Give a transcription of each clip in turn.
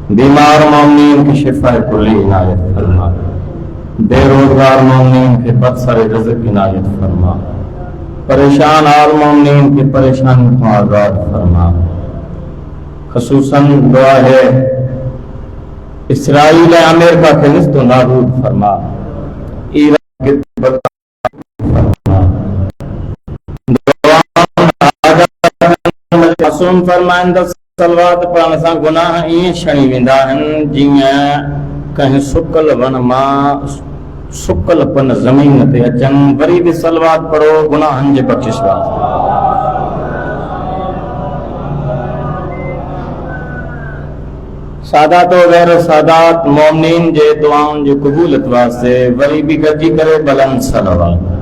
بیمار مومنین کی شفا کلی عنایت فرما، بے روزگار مومنین کے بدسر رزق عنایت فرما، پریشان حال مومنین کی پریشانی کو آزاد فرما۔ خصوصاً دعا ہے اسرائیل امریکہ کے نست و نابود فرما، ایران کے فرما، معصوم فرمائندہ صلوات پڑھنے سان گناہ این شنی ویندا ہن جیاں کہیں سکل ون ماں سکل پن زمین تے اچن، وری بھی صلوات پڑھو گناہن جے بخشش واسطے۔ سادات و غیر سادات مومنین جے دعاؤں جو قبولت واسطے وری بھی گجی کرے بلند صلوات۔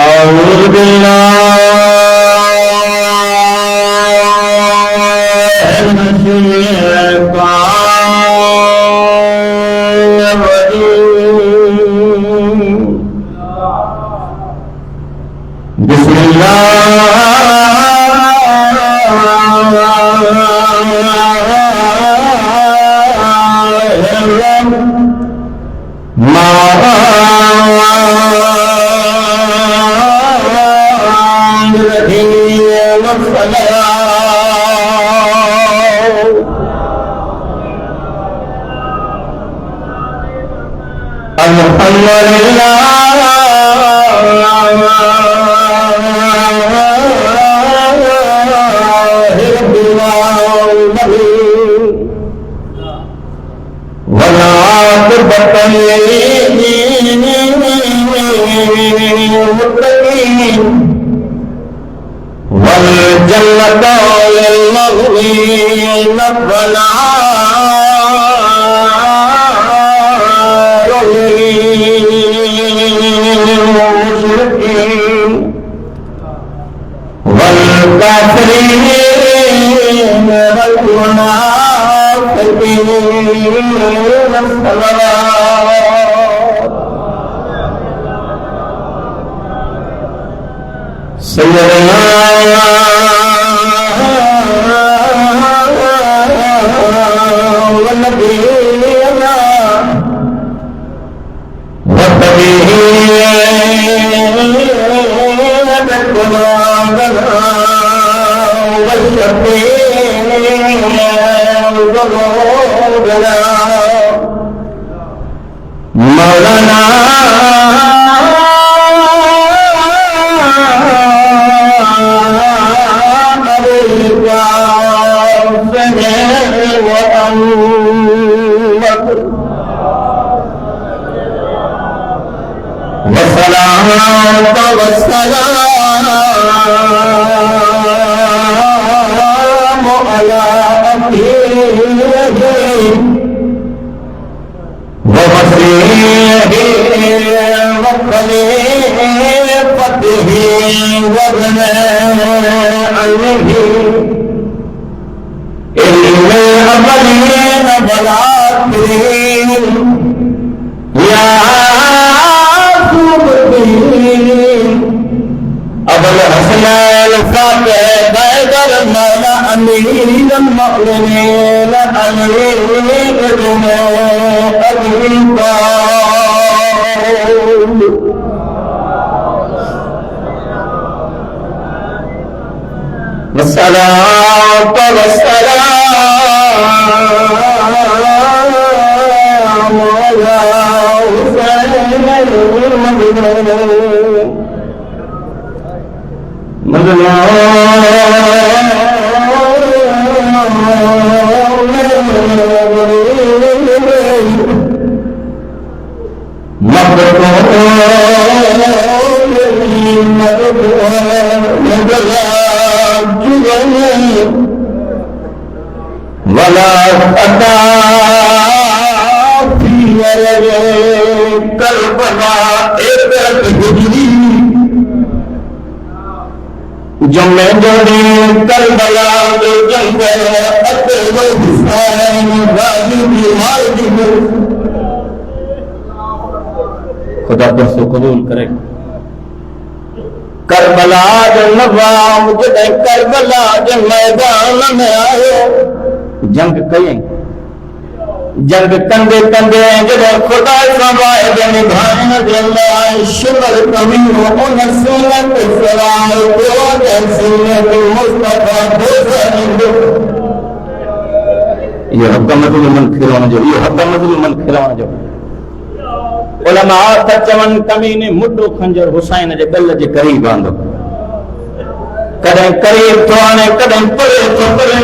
اعوذ باللہ من الشیطان الرجیم، بسم اللہ خدا پر سے قبول کرے۔ کربلا جو نوام جدے کربلا جو میدان میں آئے جنگ کئی جنگ کندے کندے جدے خدا سوائے دے نبھائیں دے آئے شمر کمی ان سنت سرائے قوت سنت مصطفیٰ حسین یہ حکمت المن کھلانا جو یہ حکمت المن کھلانا جو علماء تچمن کمینے مڈو خنجر حسین جے بل جے قریب آندو کدیں قریب تو آنے کدیں پرے تو پرے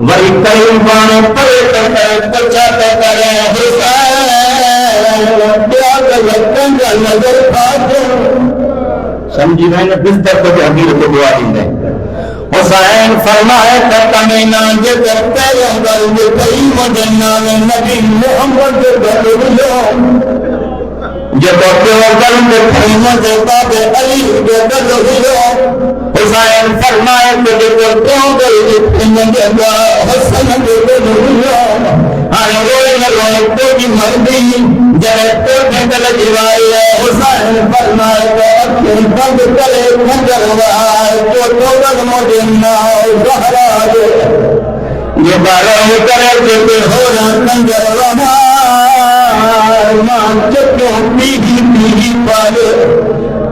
وہی قریب آنے پرے تو کرے پچھاتے کرے حسین پیاگ لکنجا نظر پاتے سمجھی میں نے بستر کو حقیقت کو دعا دیں حسین فرمائے کہ کمینا جگر پیغمبر جو قریب جنہ میں نبی محمد بلو جب پیغمبر میں محمد باب علی بلو حسین فرمائے کہ جگر پیغمبر جو حسن بلو آنے روئے روئے تو بھی مردی جرے تو بھنگل جوائی حسین فرمائے کہ اپنی بند کرے بھنگر وائے تو دولت مجنہ زہرہ دے یہ بارہ کرے جب ہو رہا کنجر وائے مان چکوں پیگی پیگی پالے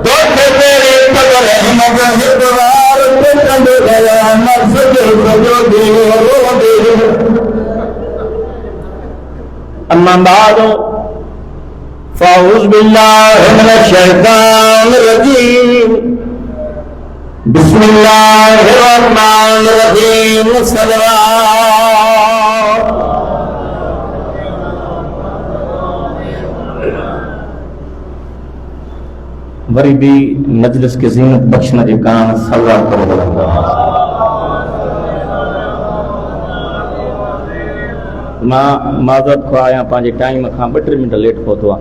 تو تیرے پگر احمد حدوار تو کند گیا مرسد سجو دے رو دے اما بعد فاعوذ باللہ من الشیطان الرجیم بسم اللہ الرحمن الرحیم صلوات وری بھی مجلس کے زینت بخشنا جے کان صلوات کرو بلندہ ماں معذرت کو آیا پانچے ٹائم کھاں 2 منٹ لیٹ پہتوا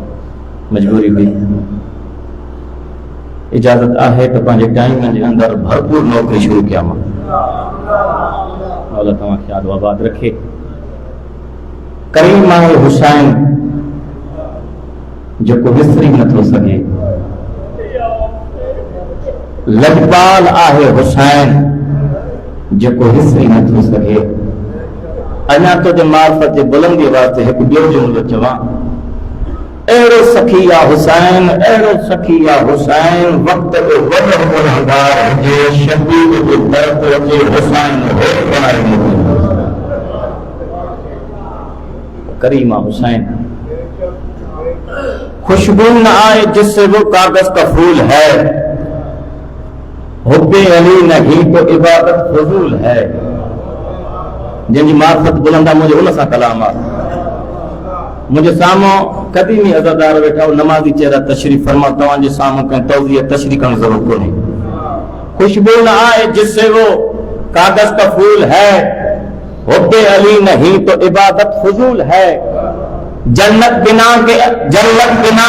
مجبوری ہوئی اجازت آہے تو پانچے ٹائم کے اندر بھرپور نوکری شروع کیا ماں اللہ تمہاں خیال و آباد رکھے کریم آئے حسین جو کو مصری نہ تھو سکے لجپال آہے حسین جو کو حصری نہ تھو سکے انا تو جو معرفت جو بلندی واسطے ایک بیو جملو چواں اہڑو سکھی یا حسین وقت کو وجہ گناہگار جے شبیر جو درد جے حسین ہو بنائے مجھے کریمہ حسین خوشبو نہ آئے جس سے وہ کاغذ کا پھول ہے حب علی نہیں تو عبادت فضول ہے جن جی معرفت بلندہ مجھے ان سا کلامات مجھے سامو قدیمی عزادار بیٹھا وہ نمازی چہرہ تشریف فرما توان جی سامو کہیں توضیح تشریح کرنے ضرور کو نہیں خوشبو نہ آئے جس سے وہ کاغذ کا پھول ہے حب علی نہیں تو عبادت فضول ہے جنت بنا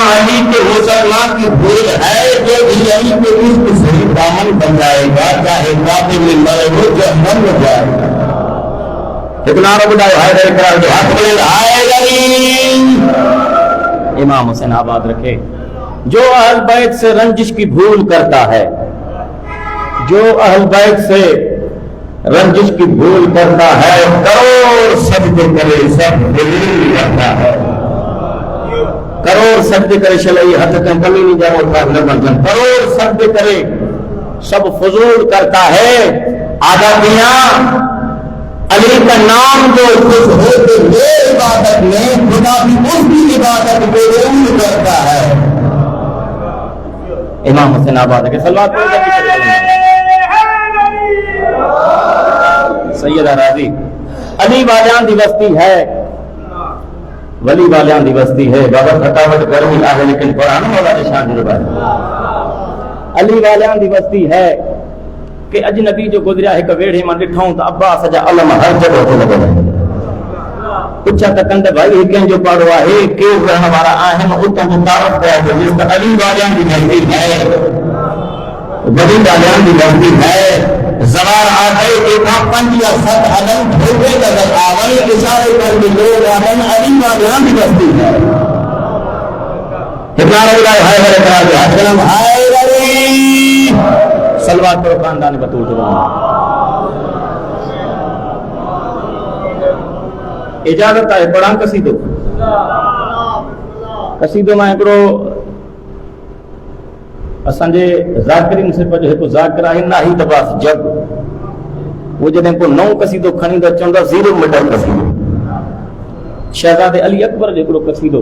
علی کے مسلمان کی بھول ہے جو بھی علی کے عشق سے دامن بن جائے گا چاہے قاتل میں مرے ہو جہنم میں جائے گا اتنا رب دائے حیدر اقرار جو حق بلند حیدری امام حسین آباد رکھے جو اہل بیت سے رنجش کی بھول کرتا ہے جو اہل بیت سے رنجش کی بھول کرتا ہے کروڑ سجدے کرے سب دلیل کرتا ہے کروڑ سجدے کرے شلعی حد کم کمی نہیں جاؤ کروڑ سجدے کرے سب فضول کرتا ہے آدابیاں علی کا نام جو خوش ہو تو یہ عبادت میں خدا بھی اس کی عبادت ضرور کرتا ہے امام حسین آباد کے صلوات سیدہ راضی علی والیاں دی بستی ہے ولی والیاں دی بستی ہے بابا کھٹاوٹ گرمی آگے لیکن قرآن والا نشان جو بات علی والیاں دی بستی ہے کہ اجنبی جو گزریا ہے کہ ویڑھے من ڈٹھاؤں تو عباس جا علم ہر جگہ تو لگا ہے پچھا تکند بھائی کہیں جو پڑھو ہے کیوں رہنا ہمارا آہم اتوں کو تعرف کیا ہے جس کا علی والیاں دی بستی ہے ولی والیاں دی بستی ہے زوار آگئے دیکھا 5 یا 7 علم بھوگے نظر آوئی اشارے کر کے لوگ آہم علی والیاں دی بستی ہے اتنا رب اللہ حیدر اقرار جو حسنم حیدری سلوات پڑھو خاندان بطول کے بنا اجازت ہے پڑھاں قصیدو میں ہکڑو اسانجے ذاکرین سے جو ایک ذاکر ہے ناہی تباس جگ وہ جدیں کو نو قصیدو کھنی دا چوندا 0 میٹر قصیدو شہزادے علی اکبر جو ہکڑو قصیدو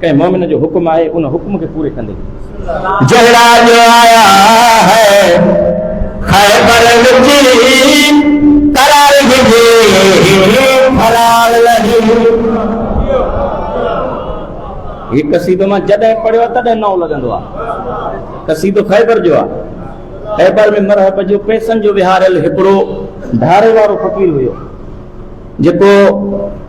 کہ مومن جو حکم آئے ان حکم کے پورے کندے جہرا جو آیا ہے خیبر وچی قرار گھجے فرار لہی یہ قصیدو میں جدیں پڑھو تدیں نو لگندو آ قصیدو خیبر جو آ خیبر میں مرحب جو پیسن جو بہارل ہپڑو دھارے وارو فقیر ہوئے جکو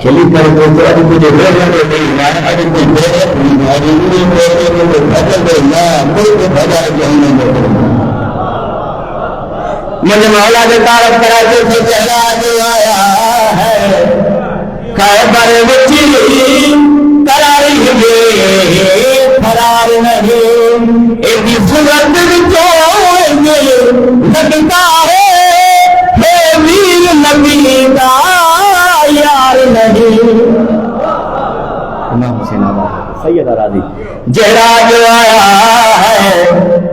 کھیلی کر تو اج مجھے بیٹھے نہیں میں اج کوئی بیٹھے نہیں بھجن دے نہ کوئی بھجا جہنم میں مجھے مولا کے تعارف کرا کے چہرہ جو آیا ہے خیبر وچی قرار گھجے فرار نہیں ایک صورت وچوں لگتا ہے ویر نبی کا یار نہیں امام حسین آباد سید راضی جہرا جو آیا ہے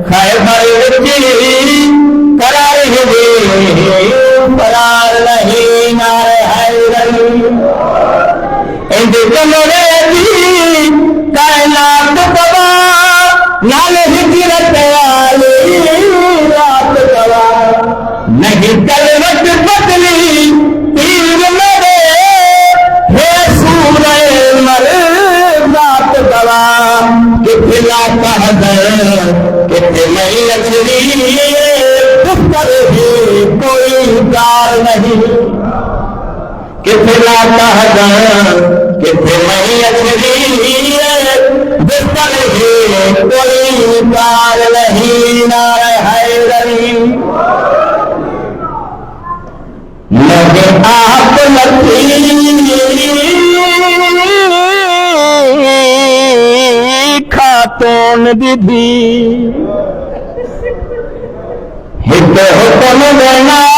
خیبر وچی قرار گھجے فرار نہیں نار حیدر اندے کمرے دی کائنات بابا نال ہجرت والی رات گوا نہیں کلمت بدلی پیر میرے ہے سورہ مر رات گوا کہ پھلا قدر کہ میں اچری پر بھی کوئی کار نہیں کہ پھلا قدر کہ میں اچری بستر ہی کوئی کار نہیں نار حیدری لگے آپ لگی خاتون دیدی ہت حکم دینا